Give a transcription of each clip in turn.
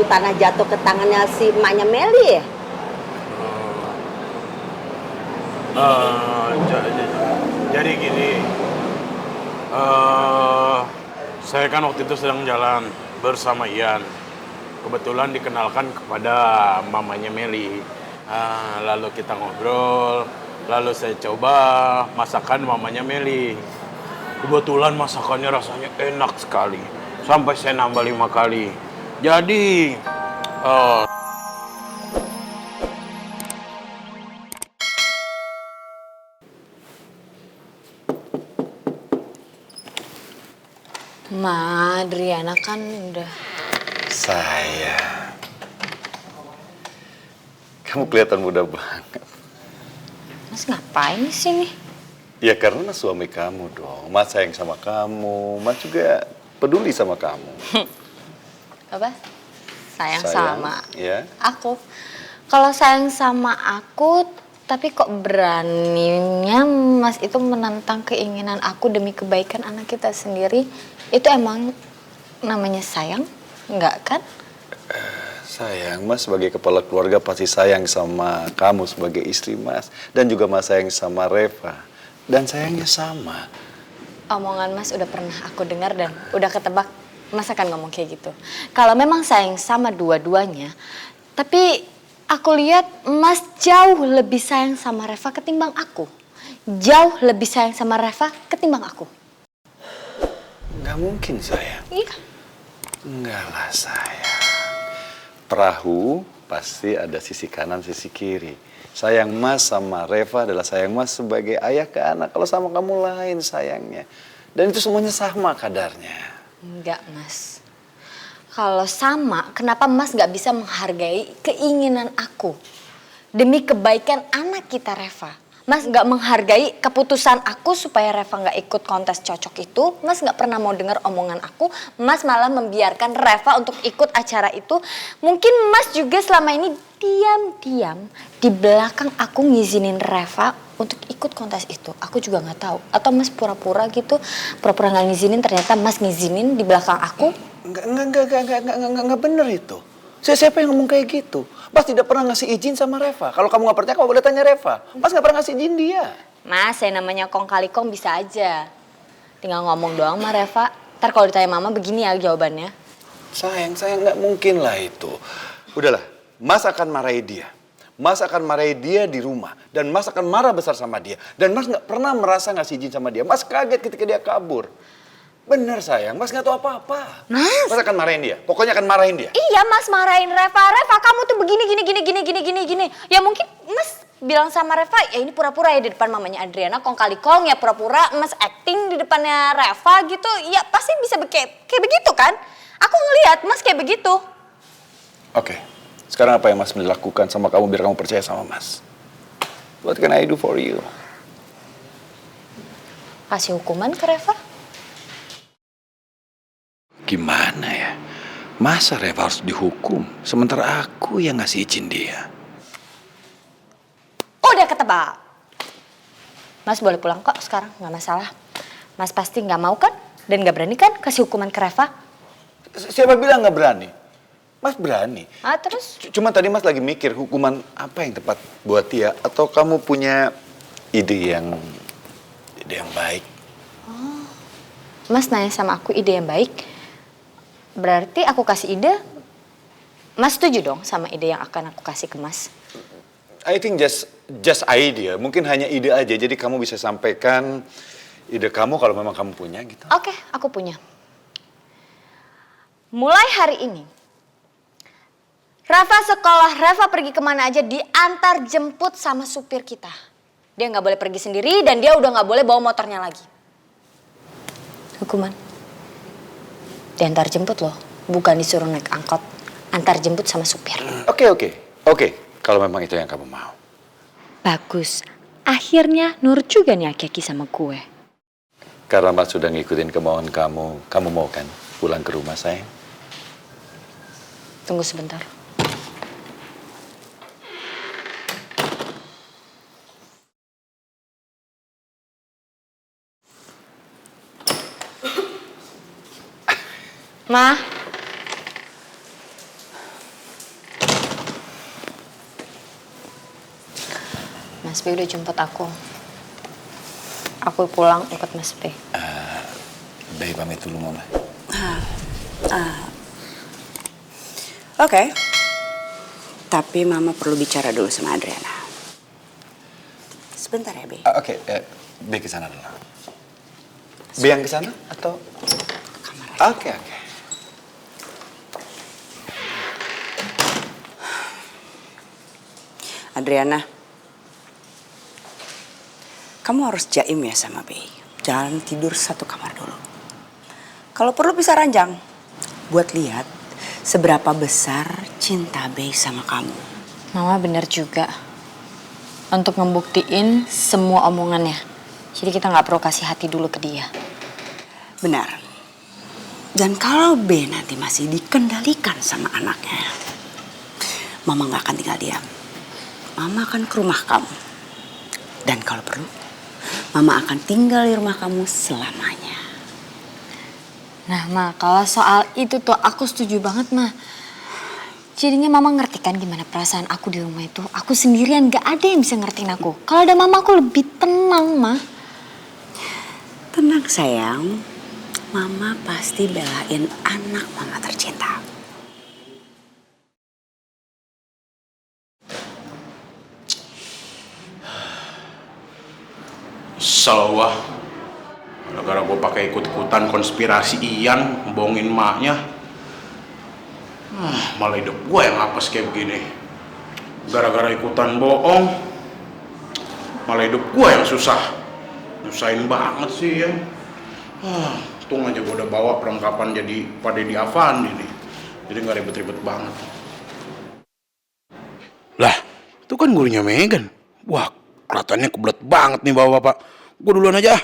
tanah jatuh ke tangannya si emaknya Meli ya? Jadi gini, saya kan waktu itu sedang jalan bersama Ian. Kebetulan dikenalkan kepada mamanya Meli. Lalu kita ngobrol, lalu saya coba masakan mamanya Meli. Kebetulan masakannya rasanya enak sekali, sampai saya nambah 5 kali. Jadi, eh, Ma, Adriana kan udah... Sayang, kamu kelihatan muda banget. Mas ngapain di sini? Ya karena suami kamu dong. Mas sayang sama kamu. Mas juga peduli sama kamu. Apa? Sayang Sayang, sama ya. aku. Kalau sayang sama aku, tapi kok beraninya Mas itu menentang keinginan aku demi kebaikan anak kita sendiri, itu emang namanya sayang? Enggak kan? Sayang, Mas sebagai kepala keluarga pasti sayang sama kamu sebagai istri Mas. Dan juga Mas sayang sama Reva. Dan sayangnya sama. Omongan Mas udah pernah aku dengar dan udah ketebak Mas akan ngomong kayak gitu. Kalau memang sayang sama dua-duanya, tapi aku lihat Mas jauh lebih sayang sama Reva ketimbang aku. Jauh lebih sayang sama Reva ketimbang aku. Nggak mungkin sayang. Iya. Enggak lah sayang. Perahu pasti ada sisi kanan, sisi kiri. Sayang Mas sama Reva adalah sayang Mas sebagai ayah ke anak. Kalau sama kamu lain sayangnya. Dan itu semuanya sama kadarnya. Enggak, Mas. Kalau sama, kenapa Mas gak bisa menghargai keinginan aku? Demi kebaikan anak kita, Reva. Mas gak menghargai keputusan aku supaya Reva gak ikut kontes cocok itu. Mas gak pernah mau dengar omongan aku. Mas malah membiarkan Reva untuk ikut acara itu. Mungkin Mas juga selama ini diam-diam di belakang aku ngizinin Reva untuk ikut kontes itu. Aku juga gak tahu. Atau Mas pura-pura gitu, pura-pura gak ngizinin, ternyata Mas ngizinin di belakang aku. Enggak bener itu. Siapa yang ngomong kayak gitu? Mas tidak pernah ngasih izin sama Reva. Kalau kamu nggak percaya, kamu boleh tanya Reva. Mas nggak pernah ngasih izin dia. Mas, yang namanya kong kali kong bisa aja. Tinggal ngomong doang sama Reva. Ntar kalau ditanya mama begini ya jawabannya. Sayang nggak mungkin lah itu. Udahlah, Mas akan marahi dia. Mas akan marahi dia di rumah. Dan Mas akan marah besar sama dia. Dan Mas nggak pernah merasa ngasih izin sama dia. Mas kaget ketika dia kabur. Bener sayang, Mas nggak tahu apa-apa. Mas akan marahin dia. Pokoknya akan marahin dia. Iya, Mas marahin Reva. Reva, kamu tuh begini, gini. Ya mungkin Mas bilang sama Reva, ya ini pura-pura ya di depan mamanya Adriana. Kong kali kong ya pura-pura Mas acting di depannya Reva gitu. Ya pasti bisa kayak begitu kan? Aku ngelihat Mas kayak begitu. Oke, sekarang apa yang Mas boleh lakukan sama kamu biar kamu percaya sama Mas? What can I do for you? Kasih hukuman ke Reva. Gimana ya? Masa Reva harus dihukum sementara aku yang ngasih izin dia? Udah ketebak. Mas boleh pulang kok sekarang, nggak masalah. Mas pasti nggak mau kan? Dan nggak berani kan kasih hukuman ke Reva? Siapa bilang nggak berani? Mas berani. Ah, terus? Cuma tadi Mas lagi mikir hukuman apa yang tepat buat dia. Atau kamu punya ide yang baik? Mas nanya sama aku ide yang baik. Berarti aku kasih ide, Mas setuju dong sama ide yang akan aku kasih ke Mas? I think just idea. Mungkin hanya ide aja. Jadi kamu bisa sampaikan ide kamu kalau memang kamu punya gitu. Oke, aku punya. Mulai hari ini, Reva sekolah, Reva pergi kemana aja diantar jemput sama supir kita. Dia nggak boleh pergi sendiri dan dia udah nggak boleh bawa motornya lagi. Hukuman. Diantar jemput loh, bukan disuruh naik angkot. Antar jemput sama supir. Oke. Kalau memang itu yang kamu mau. Bagus. Akhirnya Nur juga nih aki-aki sama gue. Karena Mas sudah ngikutin kemauan kamu mau kan pulang ke rumah sayang? Tunggu sebentar. Ma. Mas B udah jemput aku. Aku pulang ikut Mas B. Baik, pamit dulu Mama. Oke. Tapi Mama perlu bicara dulu sama Adriana. Sebentar ya, Be. Oke, Baik ke sana dulu. Baik yang ke sana atau? Kamar aja. Oke. Adriana, kamu harus jaim ya sama Be. Jangan tidur satu kamar dulu. Kalau perlu bisa ranjang. Buat lihat seberapa besar cinta Be sama kamu. Mama bener juga. Untuk ngebuktiin semua omongannya. Jadi kita nggak perlu kasih hati dulu ke dia. Benar. Dan kalau B nanti masih dikendalikan sama anaknya, Mama nggak akan tinggal diam. Mama akan ke rumah kamu. Dan kalau perlu, Mama akan tinggal di rumah kamu selamanya. Nah, Ma, kalau soal itu tuh aku setuju banget, Ma. Jadinya Mama ngerti kan gimana perasaan aku di rumah itu. Aku sendirian, gak ada yang bisa ngertiin aku. Kalau ada Mama aku lebih tenang, Ma. Tenang sayang, Mama pasti belain anak Mama tercinta. Sawah. Gara-gara gue pakai ikut-ikutan konspirasi Ian, bohongin emaknya. Malah hidup gue yang apes kayak begini. Gara-gara ikutan bohong, malah hidup gue yang susah. Nyusahin banget sih Ian. Untung aja gue udah bawa perlengkapan jadi Pak Deddy Avandi nih. Jadi gak ribet-ribet banget. Lah, itu kan gurunya Megan. Wah, kelihatannya kebelet banget nih bapak-bapak. Gue duluan aja.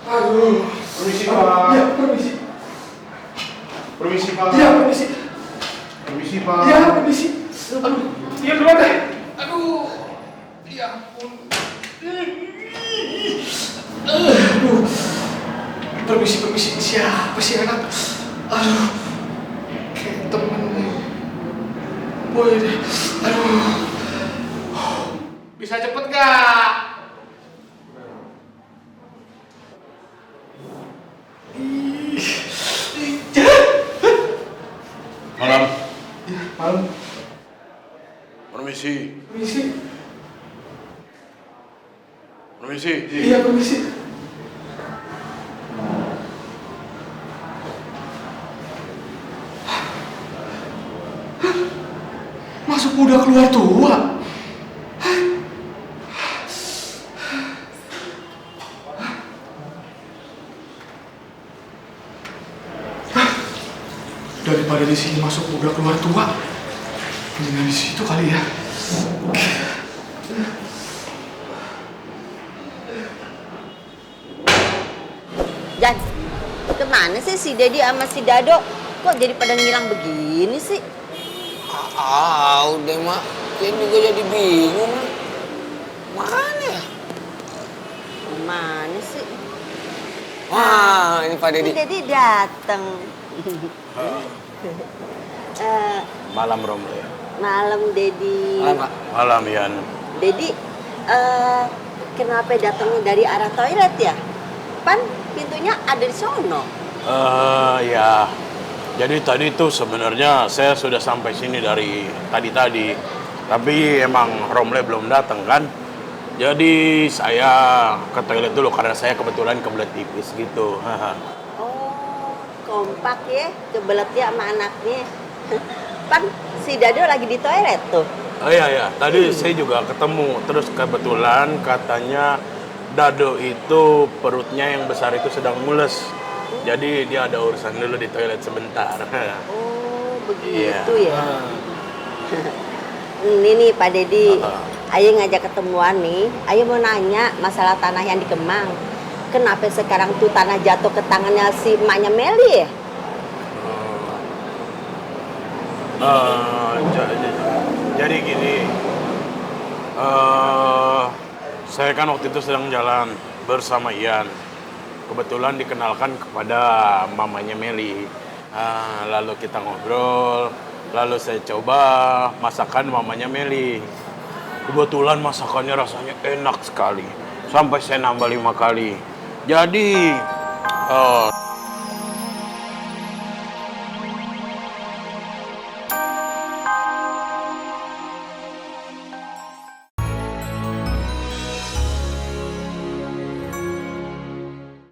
Aduh, permisi Pak. Ya, permisi. Permisi Pak. Ya, permisi. Permisi Pak. Ya, permisi. Aduh, dia duluan deh. Aduh, ya ampun. Aduh, permisi. Siapa sih anak? Aduh, kayak temen nih. Boleh deh. Aduh. Bisa cepet gak? Malam. Ya, malam. Permisi. Permisi. Iya, permisi. Masuk muda keluar tua. Daripada di sini masuk muda keluar tua, mendingan di situ kali ya. Jan, kemana sih si Dedi sama si Dado? Kok jadi pada ngilang begini sih? Udah mak, saya juga jadi bingung. Mana ya? Kemana sih? Wah, ini Pak Si Deddy. Dedi datang. Malam Romle. Malam Dedi. Malam, Pak. Malam Ian. Dedi, kenapa datangnya dari arah toilet ya? Pan pintunya ada di sono. Ya. Jadi tadi tuh sebenarnya saya sudah sampai sini dari tadi. Tapi emang Romle belum datang kan? Jadi saya ke toilet dulu karena saya kebetulan kebelet pipis gitu. Oh, kompak ya, kebelet ya sama anaknya. Pan si Dado lagi di toilet tuh. Oh iya, tadi saya juga ketemu. Terus kebetulan katanya Dado itu perutnya yang besar itu sedang mules. Jadi dia ada urusan dulu di toilet sebentar. Oh, begitu Iya. ya. Ini nih Pak Dedi, Ayo ngajak ketemuan nih. Ayo mau nanya masalah tanah yang di Kemang. Kenapa sekarang tuh tanah jatuh ke tangannya si emaknya Meli ya? Jadi gini, saya kan waktu itu sedang jalan bersama Ian. Kebetulan dikenalkan kepada mamanya Meli. Lalu kita ngobrol, lalu saya coba masakan mamanya Meli. Kebetulan masakannya rasanya enak sekali. Sampai saya nambah 5 kali. Jadi,